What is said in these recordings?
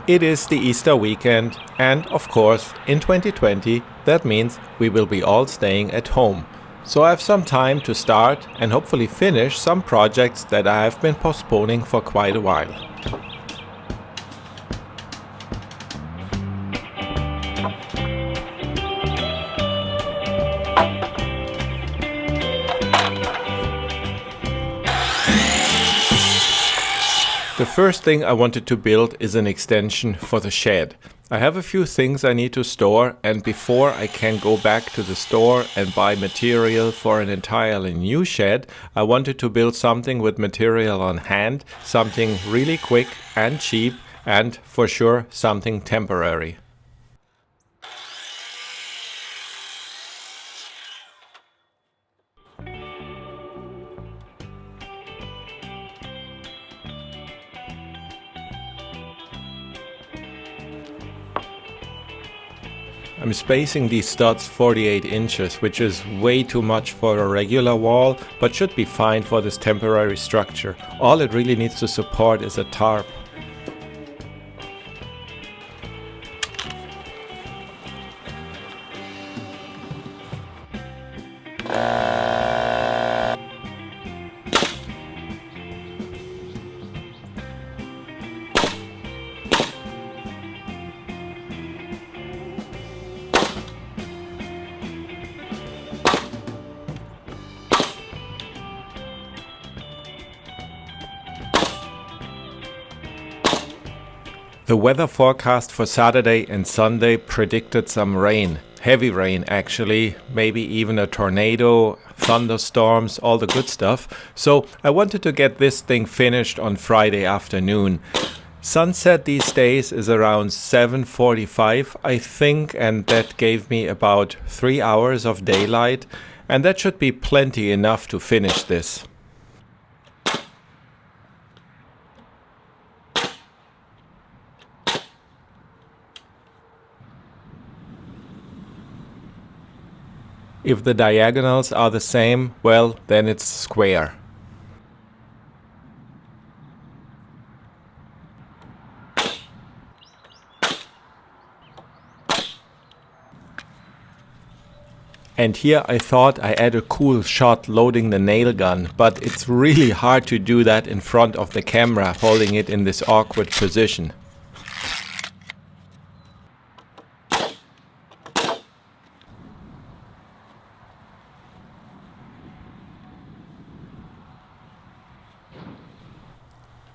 It is the Easter weekend, and of course, in 2020, that means we will be all staying at home. So I have some time to start and hopefully finish some projects that I have been postponing for quite a while. The first thing I wanted to build is an extension for the shed. I have a few things I need to store, and before I can go back to the store and buy material for an entirely new shed, I wanted to build something with material on hand, something really quick and cheap, and for sure something temporary. I'm spacing these studs 48 inches, which is way too much for a regular wall, but should be fine for this temporary structure. All it really needs to support is a tarp. The weather forecast for Saturday and Sunday predicted some rain, heavy rain actually, maybe even a tornado, thunderstorms, all the good stuff. So I wanted to get this thing finished on Friday afternoon. Sunset these days is around 7:45, I think, and that gave me about 3 hours of daylight, and that should be plenty enough to finish this. If the diagonals are the same, well, then it's square. And here I thought I had a cool shot loading the nail gun, but it's really hard to do that in front of the camera, holding it in this awkward position.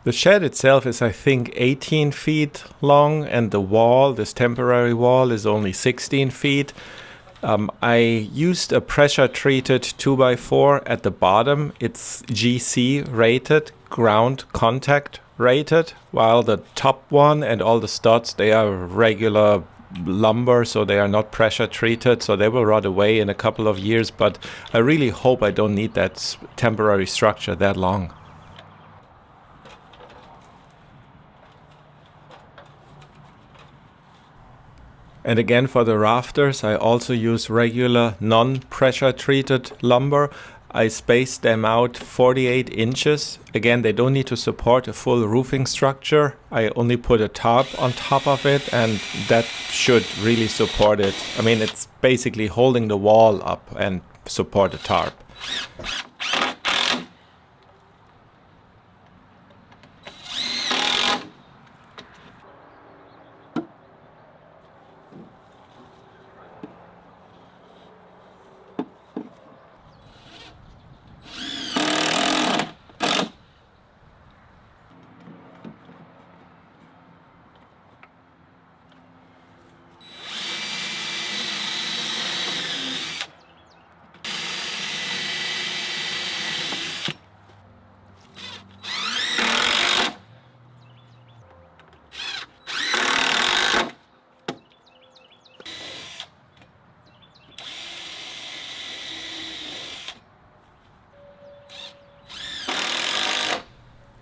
The shed itself is, I think, 18 feet long, and the wall, this temporary wall, is only 16 feet. I used a pressure-treated 2x4 at the bottom. It's GC rated, ground contact rated, while the top one and all the studs, they are regular lumber, so they are not pressure treated, so they will rot away in a couple of years, but I really hope I don't need that temporary structure that long. And again, for the rafters, I also use regular non-pressure treated lumber. I spaced them out 48 inches. Again, they don't need to support a full roofing structure. I only put a tarp on top of it, and that should really support it. I mean, it's basically holding the wall up and support the tarp.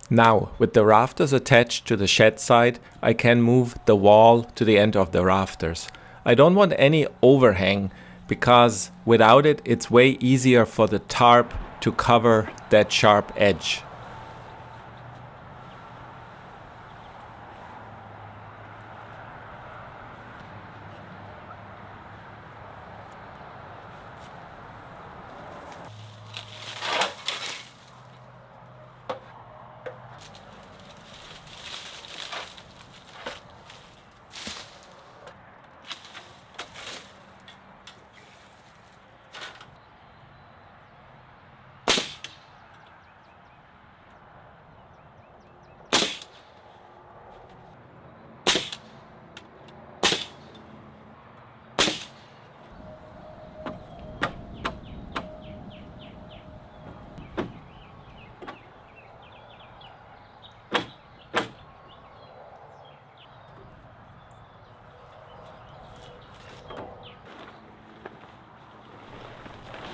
Now, with the rafters attached to the shed side, I can move the wall to the end of the rafters. I don't want any overhang, because without it, it's way easier for the tarp to cover that sharp edge.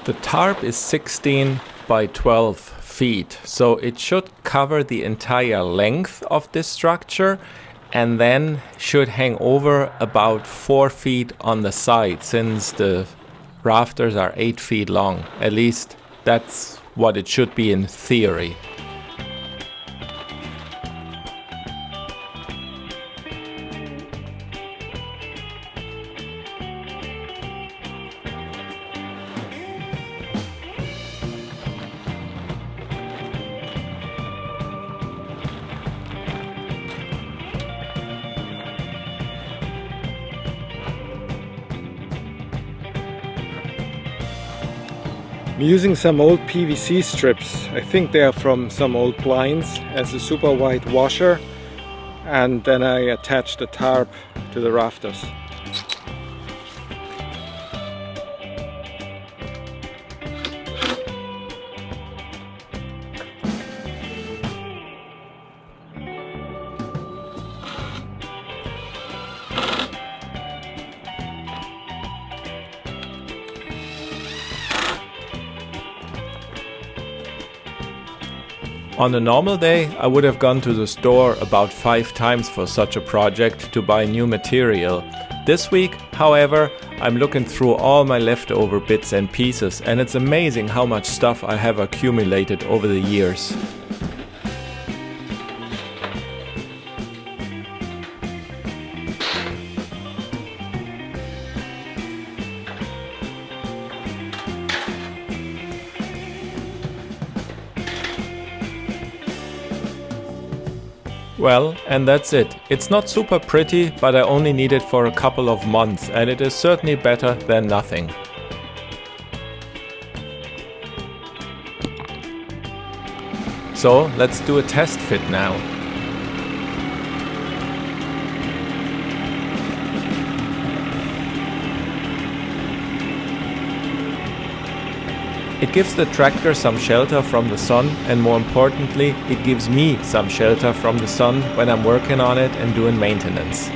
The tarp is 16 by 12 feet, so it should cover the entire length of this structure and then should hang over about 4 feet on the side, since the rafters are 8 feet long. At least that's what it should be in theory. I'm using some old PVC strips. I think they are from some old blinds as a super white washer, and then I attach the tarp to the rafters. On a normal day, I would have gone to the store about 5 times for such a project to buy new material. This week, however, I'm looking through all my leftover bits and pieces, and it's amazing how much stuff I have accumulated over the years. Well, and that's it. It's not super pretty, but I only need it for a couple of months, and it is certainly better than nothing. So let's do a test fit now. It gives the tractor some shelter from the sun, and more importantly, it gives me some shelter from the sun when I'm working on it and doing maintenance.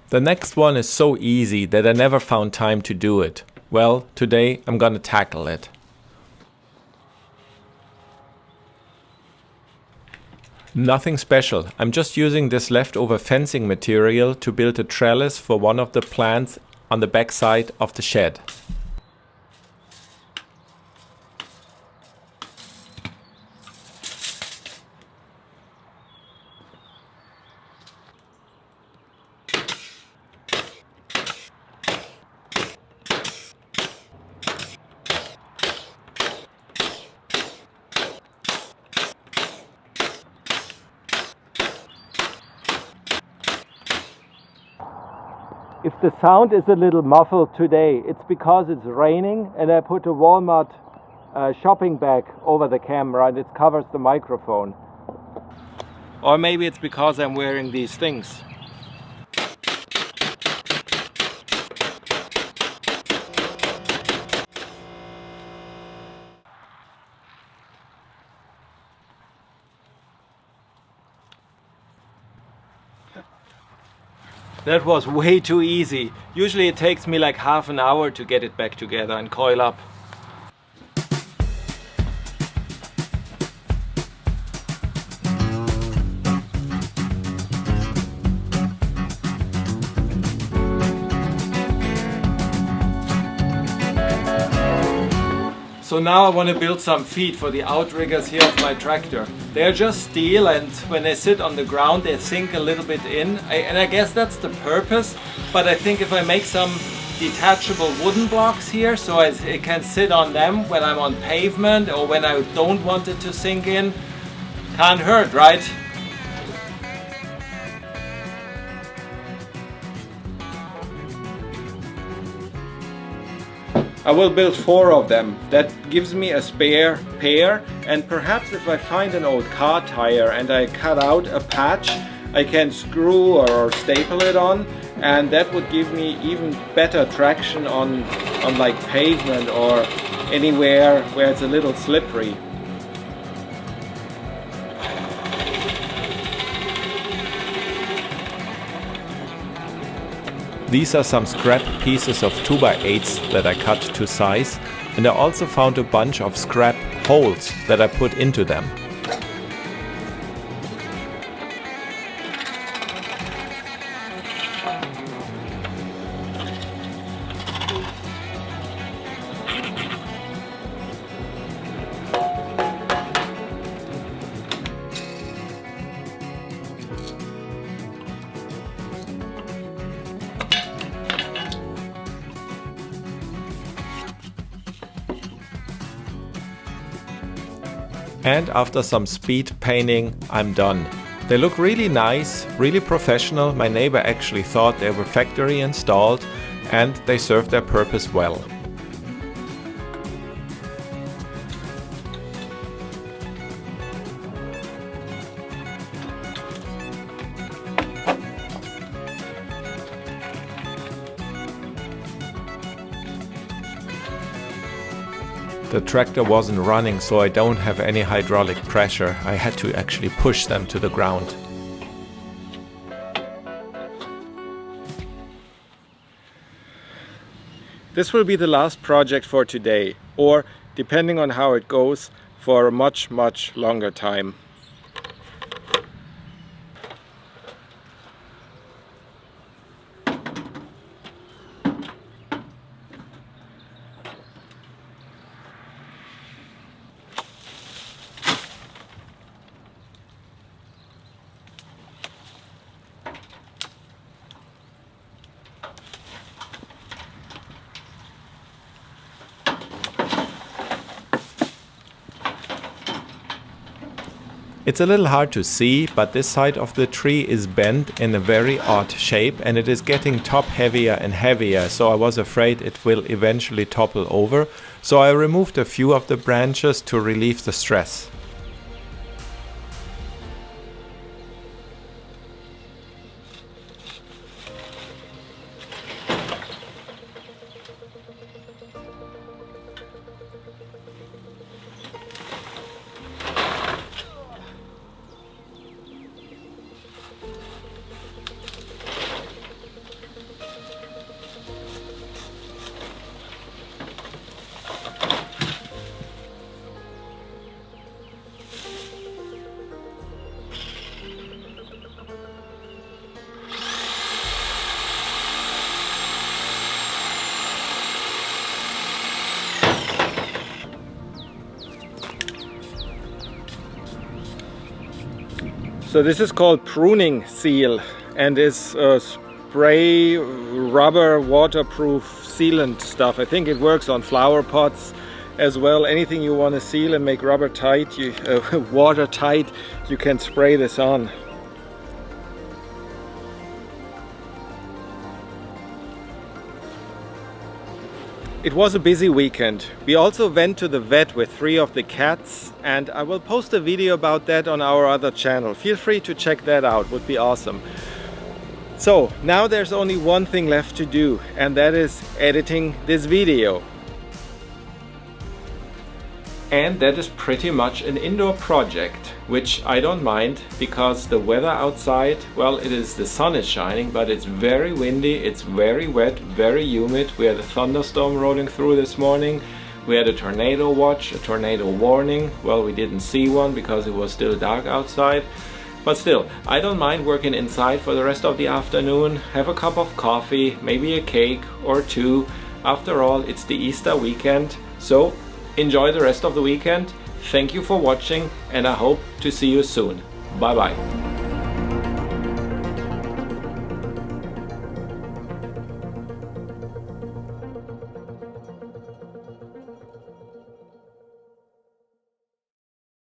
The next one is so easy that I never found time to do it. Well, today I'm gonna tackle it. Nothing special. I'm just using this leftover fencing material to build a trellis for one of the plants on the back side of the shed. If the sound is a little muffled today, it's because it's raining and I put a Walmart shopping bag over the camera and it covers the microphone. Or maybe it's because I'm wearing these things. That was way too easy. Usually it takes me like half an hour to get it back together and coil up. So now I want to build some feet for the outriggers here of my tractor. They're just steel, and when they sit on the ground they sink a little bit in. And I guess that's the purpose, but I think if I make some detachable wooden blocks here so it can sit on them when I'm on pavement or when I don't want it to sink in, can't hurt, right? I will build 4 of them. That gives me a spare pair, and perhaps if I find an old car tire and I cut out a patch, I can screw or staple it on, and that would give me even better traction on like pavement or anywhere where it's a little slippery. These are some scrap pieces of 2x8s that I cut to size, and I also found a bunch of scrap holes that I put into them. And after some speed painting, I'm done. They look really nice, really professional. My neighbor actually thought they were factory installed, and they serve their purpose well. The tractor wasn't running, so I don't have any hydraulic pressure. I had to actually push them to the ground. This will be the last project for today, or depending on how it goes, for a much longer time. It's a little hard to see, but this side of the tree is bent in a very odd shape, and it is getting top heavier and heavier, so I was afraid it will eventually topple over. So I removed a few of the branches to relieve the stress. So this is called Pruning Seal, and is a spray rubber waterproof sealant stuff. I think it works on flower pots as well. Anything you want to seal and make rubber tight, watertight, you can spray this on. It was a busy weekend. We also went to the vet with 3 of the cats, and I will post a video about that on our other channel. Feel free to check that out, would be awesome. So now there's only one thing left to do, and that is editing this video. And that is pretty much an indoor project, which I don't mind, because the weather outside, well, the sun is shining, but it's very windy, it's very wet, very humid. We had a thunderstorm rolling through this morning. We had a tornado watch, a tornado warning. Well, we didn't see one because it was still dark outside. But still, I don't mind working inside for the rest of the afternoon, have a cup of coffee, maybe a cake or 2. After all, it's the Easter weekend. So enjoy the rest of the weekend. Thank you for watching, and I hope to see you soon. Bye bye.